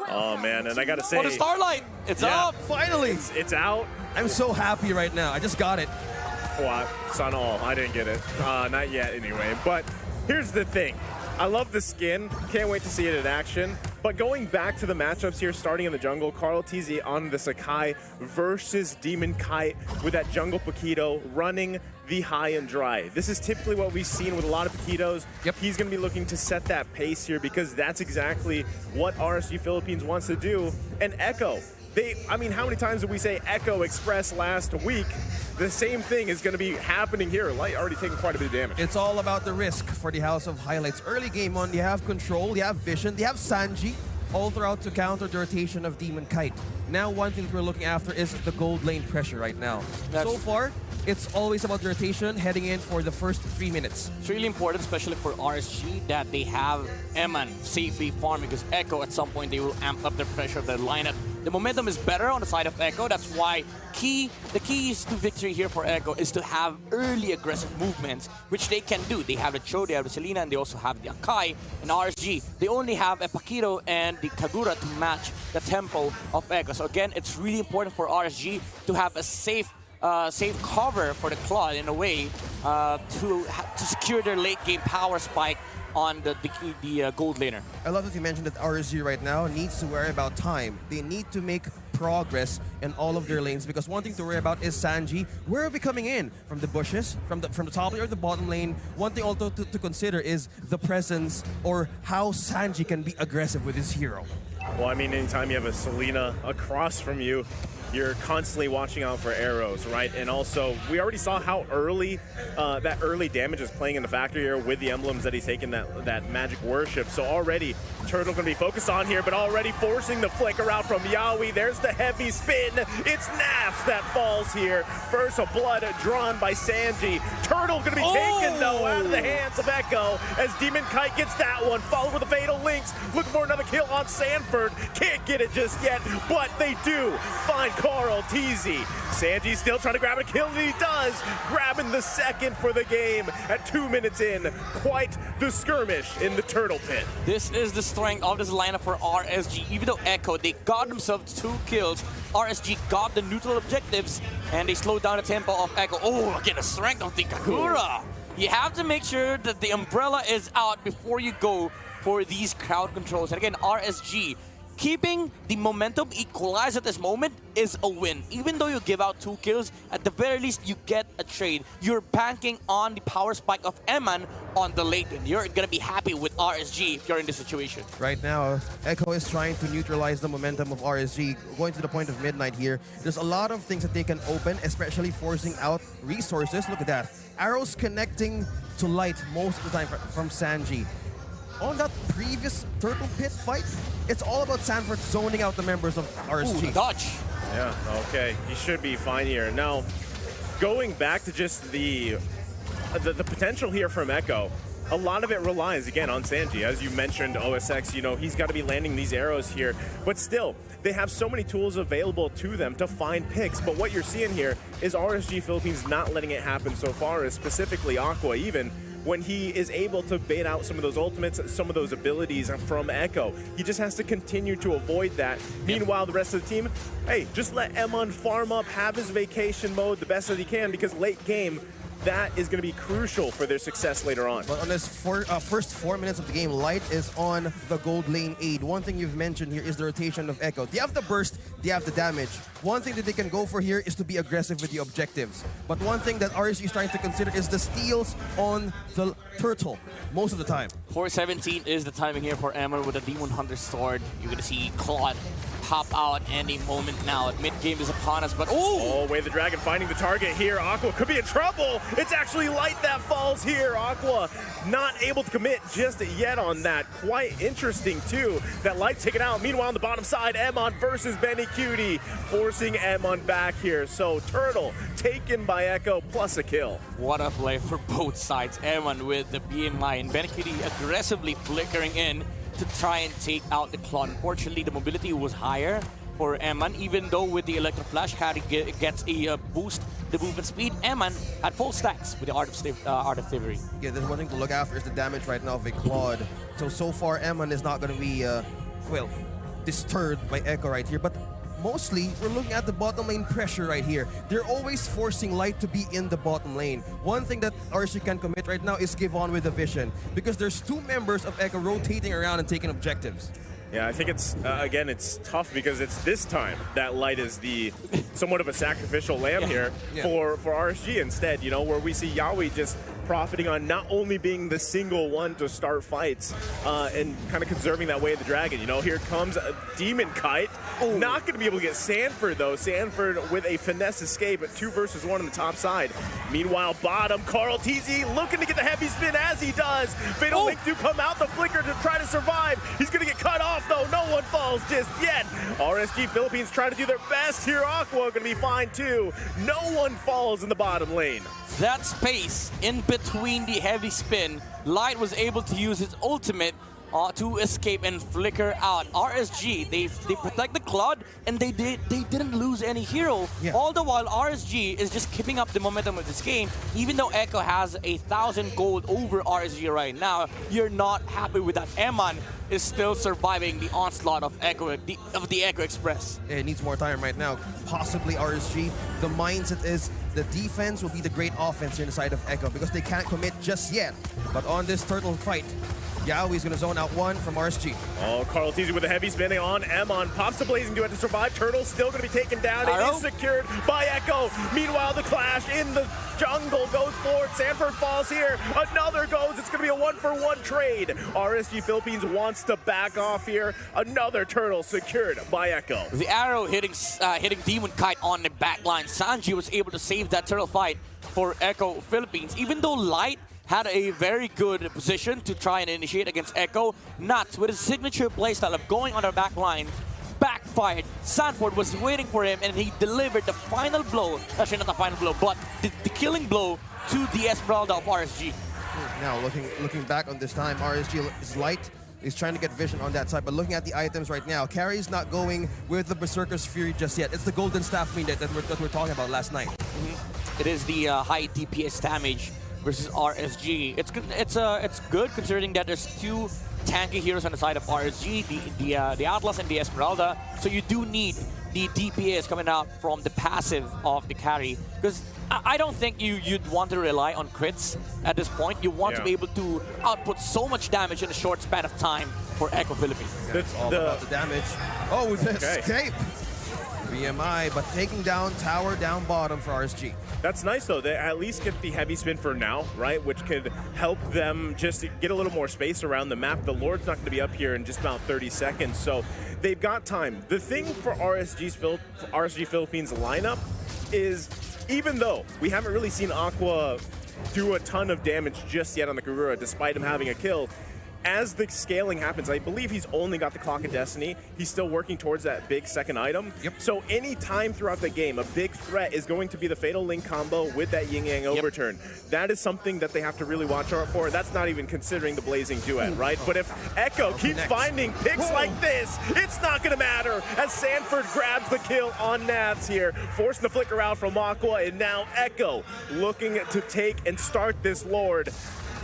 Oh man, and I gotta say, Oh, the Starlight! It's up! Finally! it's out. I'm so happy right now. I just got it. What? It's on all. I didn't get it. Not yet, anyway. But here's the thing. I love the skin. Can't wait to see it in action. But going back to the matchups here, starting in the jungle, Carl TZ on the Sakai versus Demon Kite with that jungle Paquito running the high and dry. This is typically what we've seen with a lot of Paquitos. Yep. He's going to be looking to set that pace here because that's exactly what RSG Philippines wants to do. And Echo, I mean, how many times did we say Echo Express last week? The same thing is going to be happening here. Light already taking quite a bit of damage. It's all about the risk for the House of Highlights. Early game on, they have control, they have vision, they have Sanji all throughout to counter the rotation of Demon Kite. Now, one thing that we're looking after is the gold lane pressure right now. So far, it's always about the rotation heading in for the first 3 minutes. It's really important, especially for RSG, that they have Eman safely farming because Echo, at some point, they will amp up the pressure of their lineup. The momentum is better on the side of Echo. That's why the keys to victory here for Echo is to have early aggressive movements, which they can do. They have the Cho, they have the Selena, and they also have the Akai. And RSG, they only have a Paquito and the Kagura to match the tempo of Echo. So again, it's really important for RSG to have a safe cover for the Claw in a way to secure their late game power spike on the gold laner. I love that you mentioned that RSG right now needs to worry about time. They need to make progress in all of their lanes because one thing to worry about is Sanji. Where are we coming in? From the bushes? From the top lane or the bottom lane? One thing also to consider is the presence or how Sanji can be aggressive with his hero. Well, I mean, anytime you have a Selena across from you, you're constantly watching out for arrows, right? And also, we already saw how early that early damage is playing in the factory here with the emblems that he's taken that magic worship. So already, Turtle gonna be focused on here, but already forcing the flicker out from Yaoi. There's the heavy spin. It's Naps that falls here. First of blood drawn by Sanji. Turtle gonna be taken though out of the hands of Echo as Demon Kite gets that one, followed with the Fatal Links. Looking for another kill on Sanford. Can't get it just yet, but they do find Carl TZ. Sanji still trying to grab a kill, and he does, grabbing the second for the game at 2 minutes in. Quite the skirmish in the Turtle Pit. This is the strength of this lineup for RSG. Even though Echo, they got themselves 2 kills, RSG got the neutral objectives, and they slowed down the tempo of Echo. Oh, again, the strength of the Kagura. You have to make sure that the umbrella is out before you go for these crowd controls. And again, RSG, keeping the momentum equalized at this moment is a win. Even though you give out 2 kills, at the very least you get a trade. You're banking on the power spike of Eman on the late end. You're gonna be happy with RSG if you're in this situation. Right now, Echo is trying to neutralize the momentum of RSG, going to the point of midnight here. There's a lot of things that they can open, especially forcing out resources. Look at that. Arrows connecting to light most of the time from Sanji. On that previous Turtle Pit fight, it's all about Sanford zoning out the members of RSG. Ooh, dodge. Yeah, okay. He should be fine here. Now, going back to just the potential here from Echo, a lot of it relies, again, on Sanji. As you mentioned, OSX, you know, he's got to be landing these arrows here. But still, they have so many tools available to them to find picks. But what you're seeing here is RSG Philippines not letting it happen so far, as specifically Aqua even, when he is able to bait out some of those ultimates, some of those abilities from Echo. He just has to continue to avoid that. Meanwhile, the rest of the team, hey, just let Emon farm up, have his vacation mode the best that he can, because late game, that is going to be crucial for their success later on. But on this first 4 minutes of the game, Light is on the gold lane aid. One thing you've mentioned here is the rotation of Echo. They have the burst, they have the damage. One thing that they can go for here is to be aggressive with the objectives. But one thing that RSG is trying to consider is the steals on the Turtle most of the time. 4:17 is the timing here for Emma with the Demon Hunter sword. You're gonna see Claude pop out any moment now. Mid-game is upon us, but oh, Way the Dragon finding the target here. Aqua could be in trouble. It's actually Light that falls here. Aqua not able to commit just yet on that. Quite interesting, too, that Light taken out. Meanwhile, on the bottom side, Emon versus Benny Cutie, forcing Emon back here. So, Turtle taken by Echo, plus a kill. What a play for both sides. Emon with the BMI and Benny Cutie aggressively flickering in to try and take out the Claw. Unfortunately, the mobility was higher for Eman, even though with the Electro Flash, Harry gets a boost the movement speed. Eman had full stacks with the Art of Thievery. Yeah, there's one thing to look after is the damage right now of a Claude. So far, Eman is not going to be, well, disturbed by Echo right here. But mostly, we're looking at the bottom lane pressure right here. They're always forcing Light to be in the bottom lane. One thing that RSG can commit right now is give on with the vision, because there's 2 members of Echo rotating around and taking objectives. Yeah, I think it's, again, it's tough because it's this time that Light is the somewhat of a sacrificial lamb here for RSG instead, you know, where we see Yawi just profiting on not only being the single one to start fights and kind of conserving that way of the dragon. You know, here comes a Demon Kite. Oh. Not going to be able to get Sanford, though. Sanford with a finesse escape at 2 versus 1 on the top side. Meanwhile, bottom, Carl TZ looking to get the heavy spin as he does. Fatal Link do come out the flicker to try to survive. He's going to get cut off, though. No one falls just yet. RSG Philippines trying to do their best here. Aqua going to be fine, too. No one falls in the bottom lane. That space in between the heavy spin, Light was able to use his ultimate to escape and flicker out. RSG, they protect the Cloud, and they didn't lose any hero. Yeah. All the while, RSG is just keeping up the momentum of this game. Even though Echo has 1,000 gold over RSG right now, you're not happy with that. Eman is still surviving the onslaught of Echo of the Echo Express. It needs more time right now. Possibly RSG. The mindset is the defense will be the great offense here in the side of Echo, because they can't commit just yet. But on this turtle fight, Yaoi's going to zone out 1 from RSG. Oh, Carl TZ with a heavy spinning on Emon. Pops the Blazing Duet to survive. Turtle still going to be taken down. It is secured by Echo. Meanwhile, the clash in the jungle goes forward. Sanford falls here. Another goes. It's going to be a 1-for-1 trade. RSG Philippines wants to back off here. Another turtle secured by Echo. The arrow hitting Demon Kite on the back line. Sanji was able to save that turtle fight for Echo Philippines. Even though Light had a very good position to try and initiate against Echo, Nuts with his signature playstyle of going on the back line, backfired. Sanford was waiting for him, and he delivered the final blow. Actually, not the final blow, but the killing blow to the Esmeralda of RSG. Now, looking back on this time, RSG is Light. He's trying to get vision on that side, but looking at the items right now, Carrie's not going with the Berserker's Fury just yet. It's the Golden Staff Queen that we're talking about last night. It is the high DPS damage versus RSG. It's good considering that there's 2 tanky heroes on the side of RSG, the Atlas and the Esmeralda. So you do need the DPS coming out from the passive of the carry, because I don't think you'd want to rely on crits at this point. You want to be able to output so much damage in a short span of time for Echo Philippines. That's all about the damage. Oh, the escape! BMI, but taking down tower down bottom for RSG. That's nice, though. They at least get the heavy spin for now, right? Which could help them just get a little more space around the map. The Lord's not going to be up here in just about 30 seconds, so they've got time. The thing for RSG Philippines lineup is, even though we haven't really seen Aqua do a ton of damage just yet on the Kagura, despite him having a kill, as the scaling happens, I believe he's only got the Clock of Destiny. He's still working towards that big second item. Yep. So any time throughout the game, a big threat is going to be the Fatal Link combo with that Yin Yang Overturn. That is something that they have to really watch out for. That's not even considering the Blazing Duet, right? But if Echo keeps finding picks like this, it's not going to matter as Sanford grabs the kill on Navs here, forcing the flicker out from Aqua, and now Echo looking to take and start this Lord.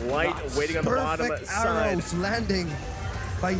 Light waiting on the bottom side. Arrows landing by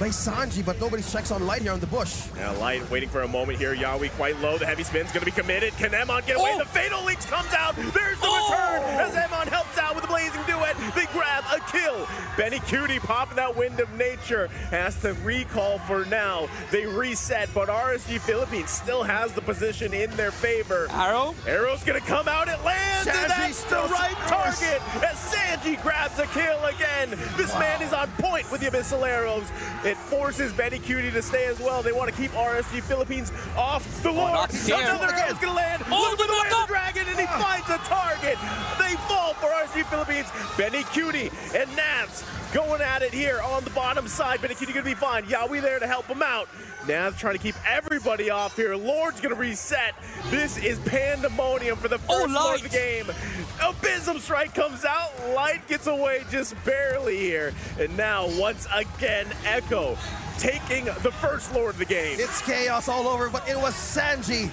Sanji, but nobody checks on Light here on the bush. Yeah, Light waiting for a moment here. Yawi quite low. The heavy spin's going to be committed. Can Emon get away? The Fatal Links comes out. There's the return as Emon helps out with the Blazing Duet. They grab a kill. Benny Cutie popping that Wind of Nature. Has to recall for now. They reset, but RSG Philippines still has the position in their favor. Arrow's going to come out. It lands, and that's the right target as Sanji grabs a kill again. This man is on point with the Abyssal Arrows. It forces Benny Cutie to stay as well. They want to keep RSG Philippines off the Lord. Another arrow's going to land. Look at the way of the dragon, and he finds a target. They fall for RSG Philippines. Benny Cutie and Navs going at it here on the bottom side. Benny Cutie going to be fine. Yawi there to help him out. Navs trying to keep everybody off here. Lord's going to reset. This is pandemonium for the first Lord of the game. Abysm Strike comes out. Light gets away just barely here. And now, once again, Echo taking the first Lord of the game. It's chaos all over, but it was Sanji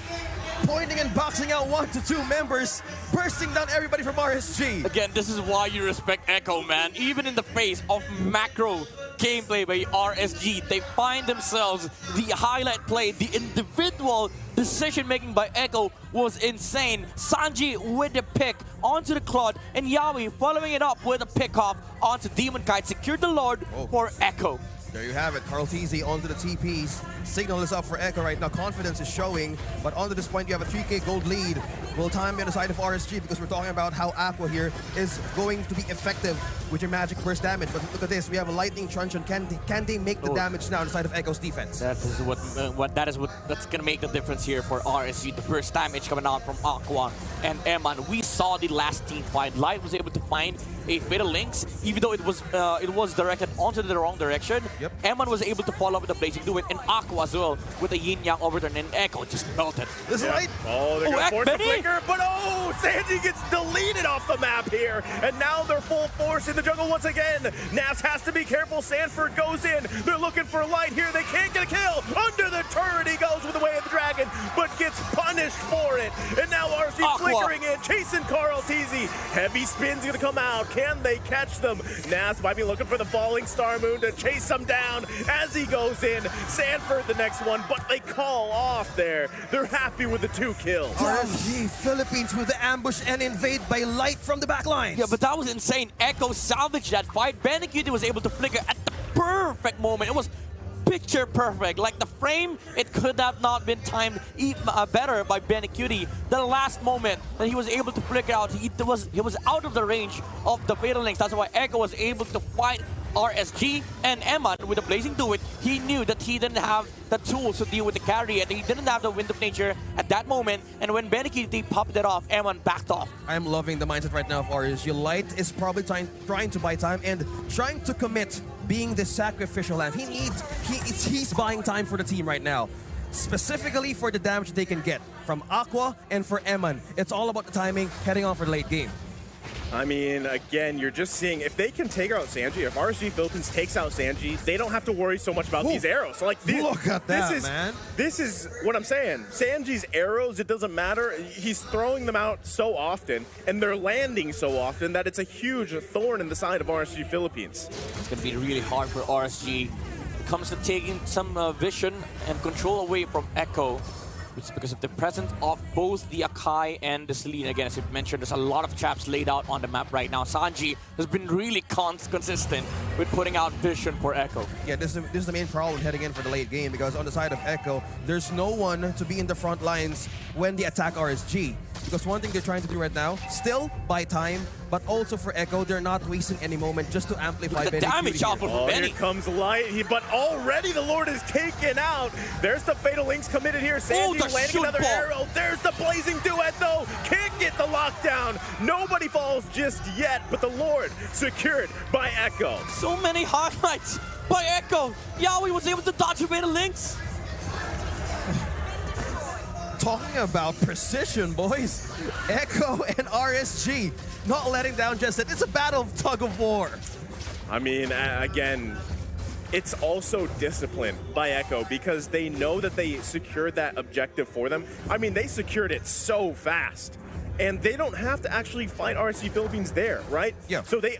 pointing and boxing out 1 to 2 members, bursting down everybody from RSG. Again, this is why you respect Echo, man. Even in the face of macro gameplay by RSG. They find themselves the highlight play, the individual decision-making by Echo was insane. Sanji with the pick onto the Claude, and Yawi following it up with a pick-off onto Demon Kite. Secured the Lord for Echo. There you have it. Carl TZ onto the TPs. Signal is up for Echo right now. Confidence is showing, but onto this point, you have a 3K gold lead. Will time be on the side of RSG because we're talking about how Aqua here is going to be effective with your magic burst damage. But look at this, we have a lightning truncheon. Can they make the damage now on the side of Echo's defense? That's gonna make the difference here for RSG. The burst damage coming out from Aqua and Eman. We saw the last team fight. Light was able to find a Fatal Links, even though it was directed onto the wrong direction. Yep. Eman was able to follow up with the Blazing Do It, and Aqua as well with a Yin Yang overturn, and Echo just melted. This is right. Oh, they're gonna force the Benny? flicker, but oh, Sanji gets deleted off the map here, and now they're full force in the jungle once again. Nas has to be careful. Sanford goes in. They're looking for Light here. They can't get a kill. Under the turret, he goes with the Way of the Dragon, but gets punished for it. And now RC Aqua flickering in, chasing Carl TZ. Heavy spin's gonna come out. Can they catch them? Nas might be looking for the falling Star Moon to chase them down as he goes in. Sanford the next one, but they call off there. They're happy with the 2 kills. RSG Philippines with the ambush and invade by Light from the back lines. Yeah, but that was insane. Echo salvaged that fight. Bandicoot was able to flicker at the perfect moment. It was picture perfect. Like the frame, it could have not been timed even better by Bandicoot. The last moment that he was able to flicker out, he was out of the range of the Fatal Links. That's why Echo was able to fight RSG and Eman with the Blazing Do It. He knew that he didn't have the tools to deal with the carry, and he didn't have the Wind of Nature at that moment. And when Bandicoot popped it off, Eman backed off. I'm loving the mindset right now of RSG. Light is probably trying to buy time and trying to commit being the sacrificial lamb. He's buying time for the team right now, specifically for the damage they can get from Aqua and for Eman. It's all about the timing heading on for the late game. I mean, again, you're just seeing if they can take out Sanji, if RSG Philippines takes out Sanji, they don't have to worry so much about these arrows. So, like, look at that, man. This is what I'm saying. Sanji's arrows, it doesn't matter. He's throwing them out so often, and they're landing so often that it's a huge thorn in the side of RSG Philippines. It's going to be really hard for RSG. It comes to taking some vision and control away from Echo. It's because of the presence of both the Akai and the Selena. Again, as you mentioned, there's a lot of traps laid out on the map right now. Sanji has been really consistent with putting out vision for Echo. Yeah, this is the main problem heading in for the late game, because on the side of Echo, there's no one to be in the front lines when they attack RSG. Because one thing they're trying to do right now, still buy time, but also for Echo, they're not wasting any moment just to amplify the damage output from Benny. Here comes Light, but already the Lord is taken out. There's the Fatal Links committed here. Sanji landing another arrow. There's the Blazing Duet, though. Can't get the lockdown. Nobody falls just yet, but the Lord secured by Echo. So many highlights by Echo. Yawi was able to dodge the Fatal Links. Talking about precision, boys. Echo and RSG not letting down just yet. It's a battle of tug of war. I mean, again, it's also discipline by Echo because they know that they secured that objective for them. I mean, they secured it so fast, and they don't have to actually fight RSG Philippines there, right? Yeah. So they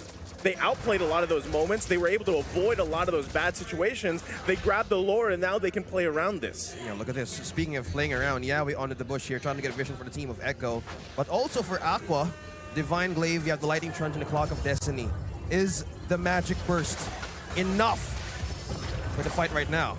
outplayed a lot of those moments. They were able to avoid a lot of those bad situations. They grabbed the lore, and now they can play around this. Yeah, look at this. Speaking of playing around, yeah, we onto the bush here, trying to get a vision for the team of Echo. But also for Aqua, Divine Glaive, you have the Lightning Truncheon and the Clock of Destiny. Is the Magic Burst enough for the fight right now?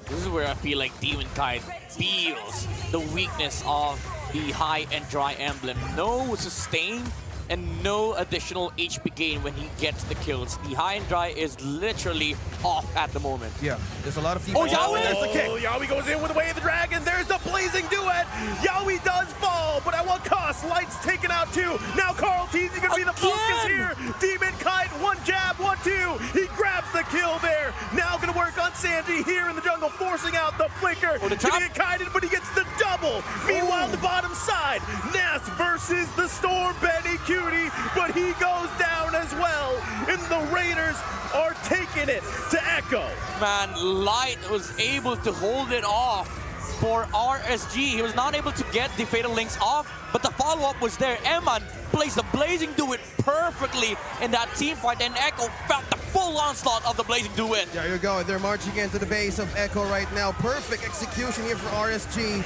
This is where I feel like Demon Kite feels the weakness of the High and Dry Emblem. No sustain and no additional HP gain when he gets the kills. The High and Dry is literally off at the moment. Yeah, there's a lot of people. Oh, Yawi! There's the kick. Yawi goes in with the Way of the Dragon. There's the Blazing Duet. Yawi does fall, but at what cost? Light's taken out too. Now Carl TZ gonna be the focus here. Demon Kite, one jab, 1-2. He grabs the kill there. Now gonna work on Sanji here in the jungle, forcing out the flicker. The Gonna get kited, but he gets the double. Meanwhile, the bottom side, Nas versus the Storm Benny Cutie, but he goes down as well. And the Raiders are taking it to Echo. Man, Light was able to hold it off for RSG. He was not able to get the Fatal Links off, but the follow-up was there. Eman plays the Blazing Do It perfectly in that team fight, and Echo felt the full onslaught of the Blazing Duet. There you go. They're marching into the base of Echo right now. Perfect execution here for RSG.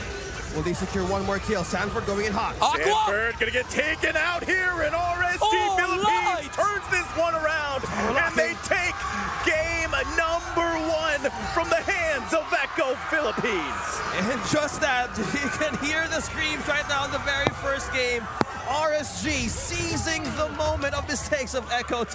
Will they secure one more kill? Sanford going in hot. Aqua! Sanford gonna get taken out here, and RSG Philippines turns this one around, and they take game number 1 from the hands of Echo Philippines. And just that, you can hear the screams right now in the very first game. RSG seizing the moment of mistakes of Echo.